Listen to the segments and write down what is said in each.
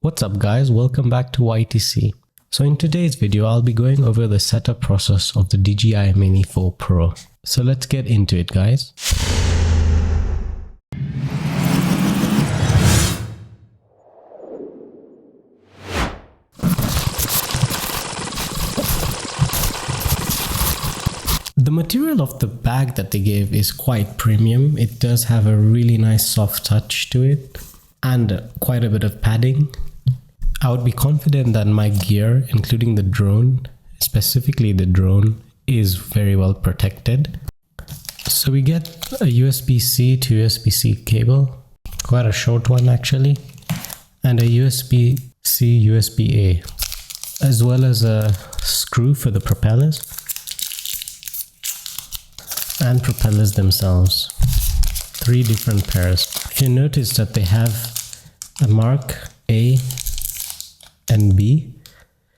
What's up guys, welcome back to YTC. So in today's video, I'll be going over the setup process of the DJI Mini 4 Pro. So let's get into it guys. The material of the bag that they gave is quite premium. It does have a really nice soft touch to it and quite a bit of padding. I would be confident that my gear, including the drone, specifically the drone, is very well protected. So we get a USB-C to USB-C cable, quite a short one actually, and a USB-C USB-A, as well as a screw for the propellers and propellers themselves. 3 different pairs. If you notice that they have a mark A and B,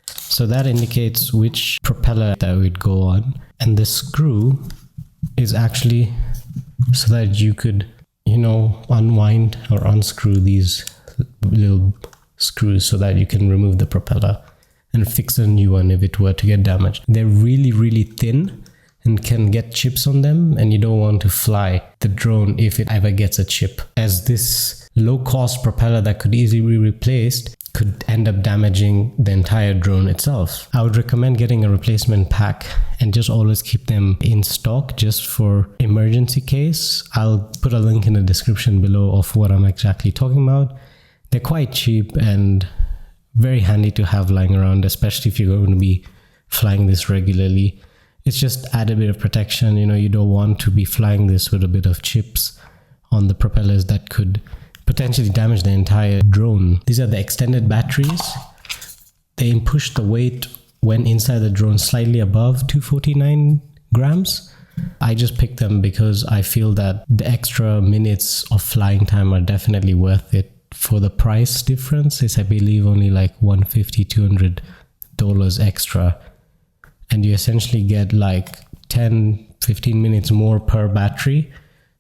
so that indicates which propeller that would go on, and the screw is actually so that you could, unwind or unscrew these little screws so that you can remove the propeller and fix a new one if it were to get damaged. They're really thin and can get chips on them, and you don't want to fly the drone if it ever gets a chip, as this low-cost propeller that could easily be replaced could end up damaging the entire drone itself. I would recommend getting a replacement pack and just always keep them in stock just for emergency case. I'll put a link in the description below of what I'm exactly talking about. They're quite cheap and very handy to have lying around, especially if you're going to be flying this regularly. It's just add a bit of protection. You don't want to be flying this with a bit of chips on the propellers that could potentially damage the entire drone. These are the extended batteries. They push the weight when inside the drone slightly above 249 grams. I just picked them because I feel that the extra minutes of flying time are definitely worth it. For the price difference, it's I believe only like $150, $200 extra. And you essentially get like 10-15 minutes more per battery.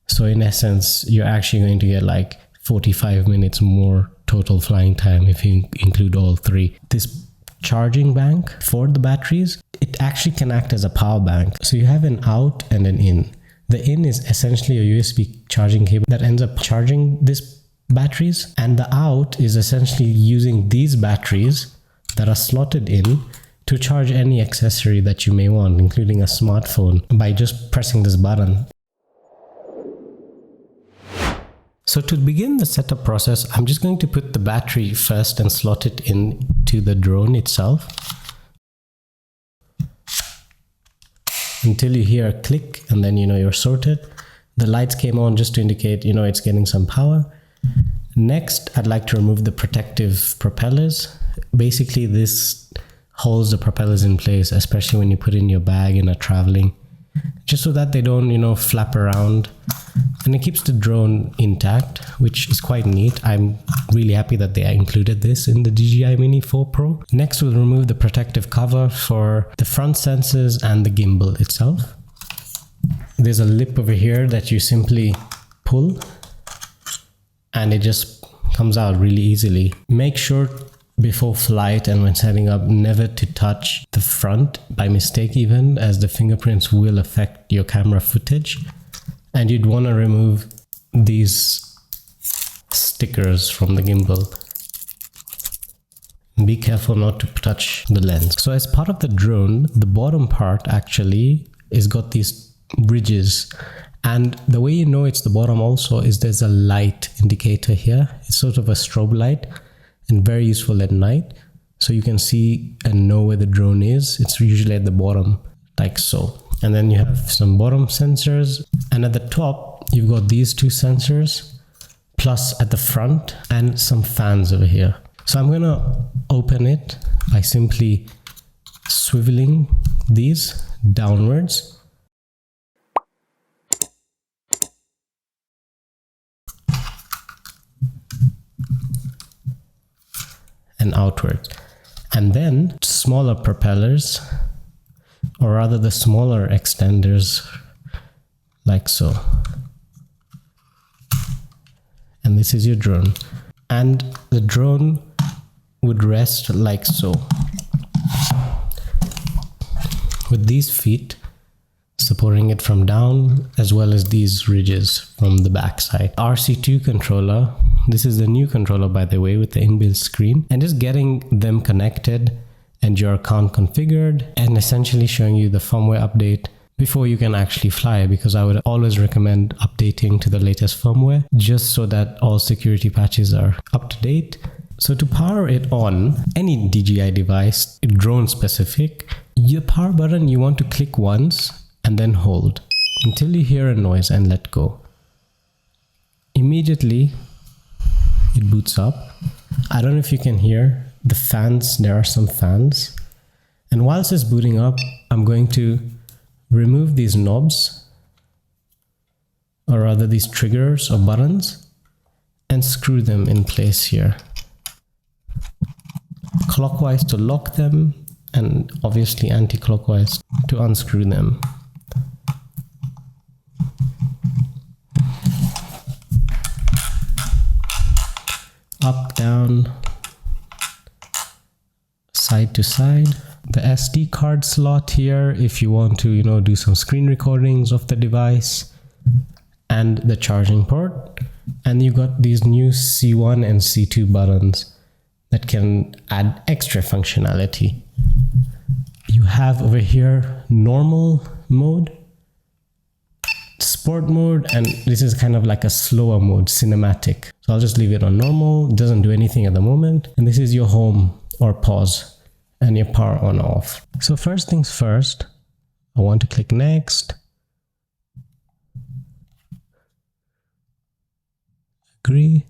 So in essence, you're actually going to get like 45 minutes more total flying time if you include all 3. This charging bank for the batteries, it actually can act as a power bank. So you have an out and an in. The in is essentially a USB charging cable that ends up charging these batteries, and the out is essentially using these batteries that are slotted in to charge any accessory that you may want, including a smartphone, by just pressing this button. So to begin the setup process, I'm just going to put the battery first and slot it into the drone itself until you hear a click, and then you're sorted. The lights came on just to indicate it's getting some power. Next, I'd like to remove the protective propellers. Basically, this holds the propellers in place, especially when you put in your bag and are traveling, just so that they don't flap around, and it keeps the drone intact, which is quite neat. I'm really happy that they included this in the DJI Mini 4 Pro. Next, we'll remove the protective cover for the front sensors and the gimbal itself. There's a lip over here that you simply pull and it just comes out really easily. Make sure before flight and when setting up never to touch the front by mistake, even as the fingerprints will affect your camera footage. And you'd want to remove these stickers from the gimbal. Be careful not to touch the lens. So as part of the drone, the bottom part actually is got these bridges, and the way it's the bottom also is there's a light indicator here. It's sort of a strobe light and very useful at night, so you can see and know where the drone is. It's usually at the bottom like so. And then you have some bottom sensors, and at the top you've got these 2 sensors, plus at the front, and some fans over here. So I'm gonna open it by simply swiveling these downwards. And outwards. And then smaller propellers, or rather the smaller extenders, like so. And this is your drone. And the drone would rest like so, with these feet supporting it from down, as well as these ridges from the backside. RC2 controller, this is the new controller by the way, with the inbuilt screen, and just getting them connected and your account configured, and essentially showing you the firmware update before you can actually fly, because I would always recommend updating to the latest firmware just so that all security patches are up to date. So to power it on, any DJI device, drone specific, your power button you want to click once and then hold until you hear a noise and let go. Immediately it boots up. I don't know if you can hear the fans, there are some fans. And whilst it's booting up, I'm going to remove these knobs, or rather these triggers or buttons, and screw them in place here. Clockwise to lock them, and obviously anti-clockwise to unscrew them. Up, down, side to side. The SD card slot here if you want to, do some screen recordings of the device, and the charging port. And you got these new C1 and C2 buttons that can add extra functionality. You have over here normal mode, sport mode, and this is kind of like a slower mode, cinematic. So I'll just leave it on normal, it doesn't do anything at the moment. And this is your home or pause and your power on off. So first things first, I want to click next, agree,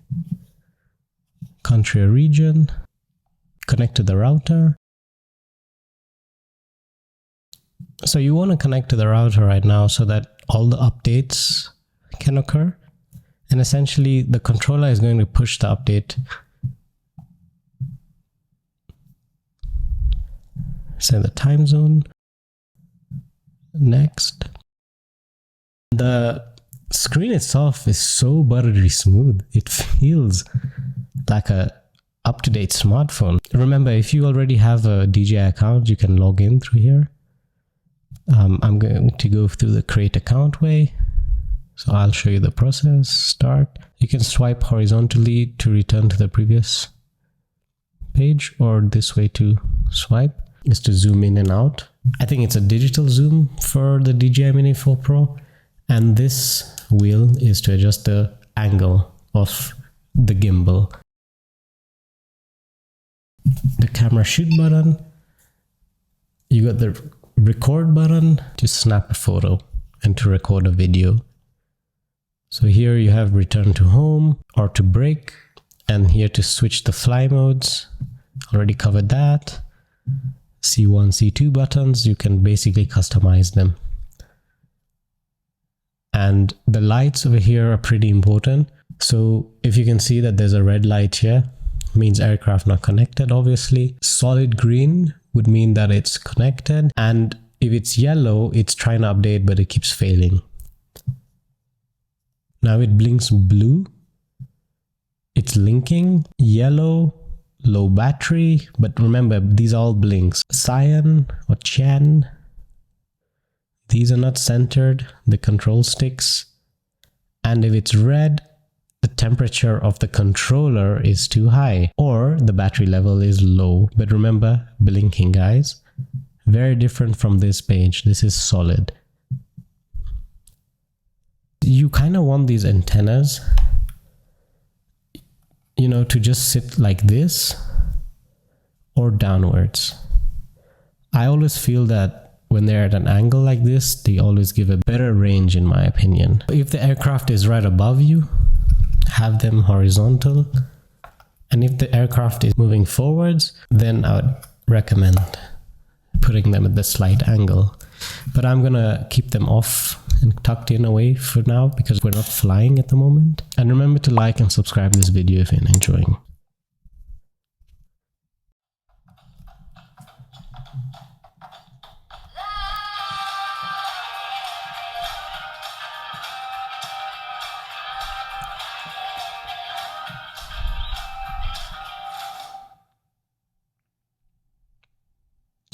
country or region, connect to the router. So you want to connect to the router right now so that all the updates can occur. And essentially the controller is going to push the update. Set the time zone. Next. The screen itself is so buttery smooth. It feels like a up-to-date smartphone. Remember, if you already have a DJI account, you can log in through here. I'm going to go through the create account way. So I'll show you the process. Start. You can swipe horizontally to return to the previous page, or this way to swipe is to zoom in and out. I think it's a digital zoom for the DJI Mini 4 Pro, and this wheel is to adjust the angle of the gimbal. The camera shoot button, you got the record button to snap a photo and to record a video. So here you have return to home or to brake, and here to switch the fly modes, already covered that. C1, C2 buttons, you can basically customize them. And the lights over here are pretty important. So if you can see that there's a red light here, means aircraft not connected, obviously. Solid green would mean that it's connected, and if it's yellow, it's trying to update but it keeps failing. Now it blinks blue, it's linking. Yellow, low battery, but remember these all blinks. Cyan or cyan, these are not centered, the control sticks. And if it's red, the temperature of the controller is too high, or the battery level is low. But remember, blinking, guys, very different from this page. This is solid. You kind of want these antennas, to just sit like this or downwards. I always feel that when they're at an angle like this, they always give a better range, in my opinion. If the aircraft is right above you, have them horizontal, and if the aircraft is moving forwards, then I would recommend putting them at the slight angle. But I'm gonna keep them off and tucked in away for now because we're not flying at the moment. And remember to like and subscribe this video if you're enjoying.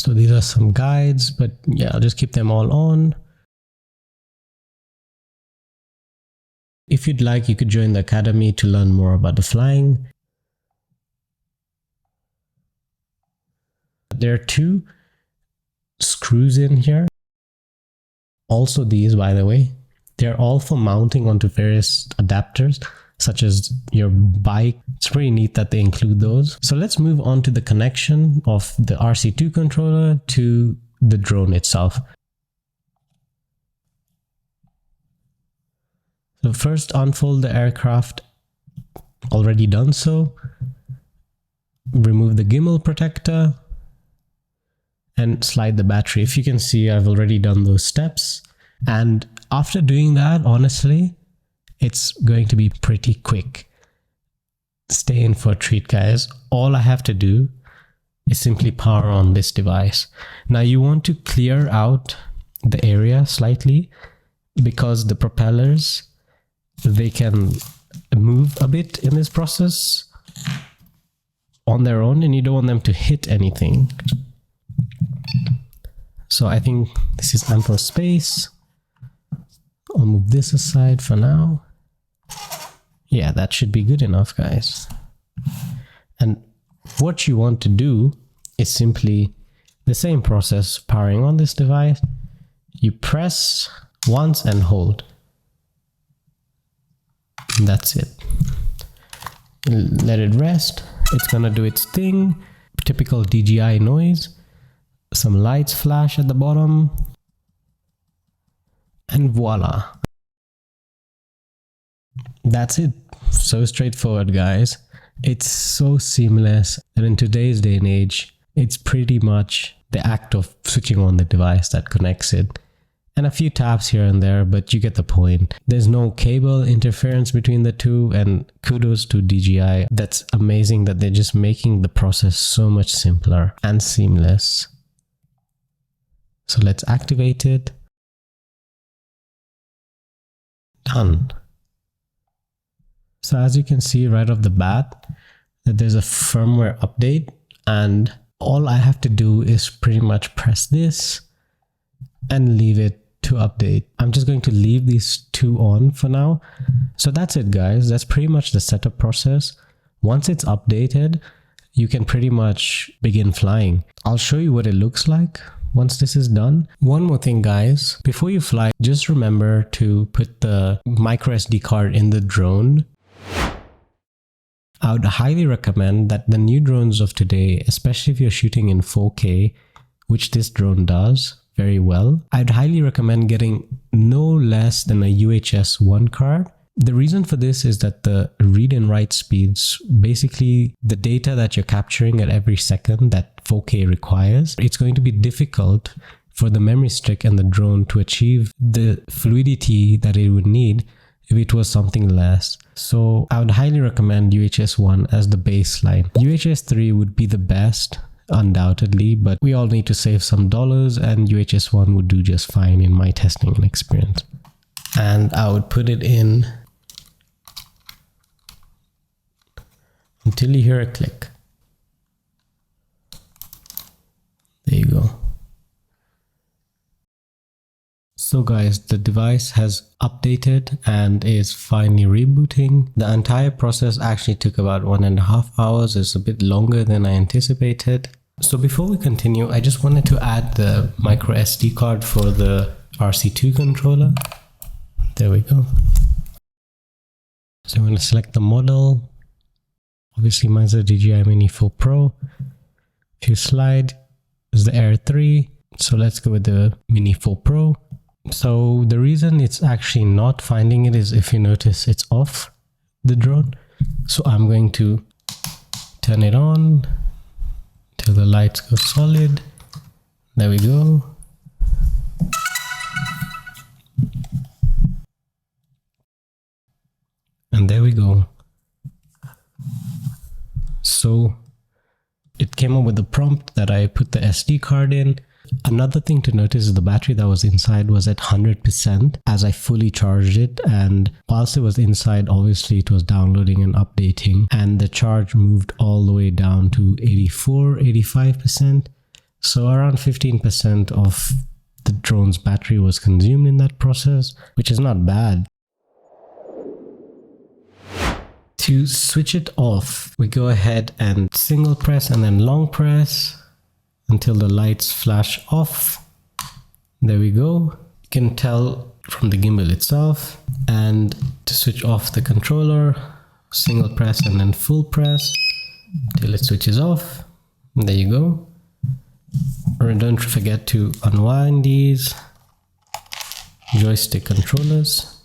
So these are some guides, but yeah, I'll just keep them all on. If you'd like, you could join the academy to learn more about the flying. There are 2 screws in here. Also these, by the way, they're all for mounting onto various adapters, such as your bike. It's pretty neat that they include those. So let's move on to the connection of the RC2 controller to the drone itself. So first, unfold the aircraft. Already done so. Remove the gimbal protector and slide the battery. If you can see, I've already done those steps. And after doing that, honestly, it's going to be pretty quick. Stay in for a treat, guys. All I have to do is simply power on this device. Now you want to clear out the area slightly because the propellers, they can move a bit in this process on their own and you don't want them to hit anything. So I think this is ample space. I'll move this aside for now. Yeah, that should be good enough, guys. And what you want to do is simply the same process, powering on this device. You press once and hold. And that's it. Let it rest. It's gonna do its thing. Typical DJI noise. Some lights flash at the bottom. And voila. That's it. So straightforward, guys. It's so seamless, and in today's day and age, it's pretty much the act of switching on the device that connects it. And a few taps here and there, but you get the point. There's no cable interference between the two, and kudos to DJI. That's amazing that they're just making the process so much simpler and seamless. So let's activate it. Done. So as you can see right off the bat, that there's a firmware update, and all I have to do is pretty much press this and leave it to update. I'm just going to leave these 2 on for now. So that's it, guys. That's pretty much the setup process. Once it's updated, you can pretty much begin flying. I'll show you what it looks like once this is done. One more thing, guys, before you fly, just remember to put the micro SD card in the drone. I would highly recommend that the new drones of today, especially if you're shooting in 4K, which this drone does very well, I'd highly recommend getting no less than a UHS 1 card. The reason for this is that the read and write speeds, basically the data that you're capturing at every second that 4K requires, it's going to be difficult for the memory stick and the drone to achieve the fluidity that it would need if it was something less. So I would highly recommend UHS 1 as the baseline. UHS 3 would be the best, undoubtedly, but we all need to save some dollars, and UHS 1 would do just fine in my testing and experience. And I would put it in until you hear a click. There you go. So guys, the device has updated and is finally rebooting. The entire process actually took about 1.5 hours. It's a bit longer than I anticipated. So before we continue, I just wanted to add the micro SD card for the RC2 controller. There we go. So I'm going to select the model. Obviously mine's a DJI Mini 4 Pro. If you slide, is the Air 3. So let's go with the Mini 4 Pro. So the reason it's actually not finding it is, if you notice, it's off the drone. So I'm going to turn it on till the lights go solid. There we go. And there we go. So it came up with a prompt that I put the SD card in. Another thing to notice is the battery that was inside was at 100% as I fully charged it, and whilst it was inside, obviously it was downloading and updating, and the charge moved all the way down to 85%. So around 15% of the drone's battery was consumed in that process, which is not bad. To switch it off, we go ahead and single press and then long press until the lights flash off. There we go. You can tell from the gimbal itself. And to switch off the controller, single press and then full press till it switches off. And there you go. And don't forget to unwind these joystick controllers.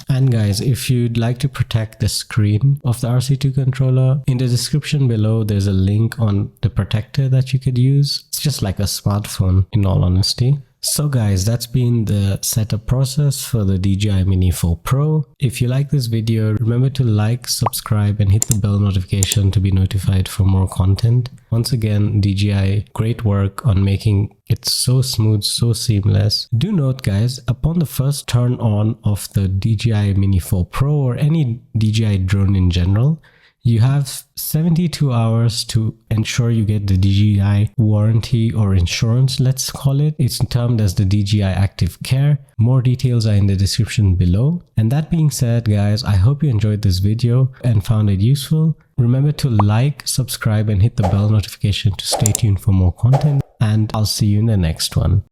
And guys, if you'd like to protect the screen of the RC2 controller, in the description below there's a link on the protector that you could use. It's just like a smartphone in all honesty. So guys, that's been the setup process for the DJI Mini 4 Pro. If you like this video, remember to like, subscribe and hit the bell notification to be notified for more content. Once again, DJI, great work on making it so smooth, so seamless. Do note guys, upon the first turn on of the DJI Mini 4 Pro or any DJI drone in general, you have 72 hours to ensure you get the DJI warranty or insurance, let's call it. It's termed as the DJI Active Care. More details are in the description below. And that being said, guys, I hope you enjoyed this video and found it useful. Remember to like, subscribe and hit the bell notification to stay tuned for more content. And I'll see you in the next one.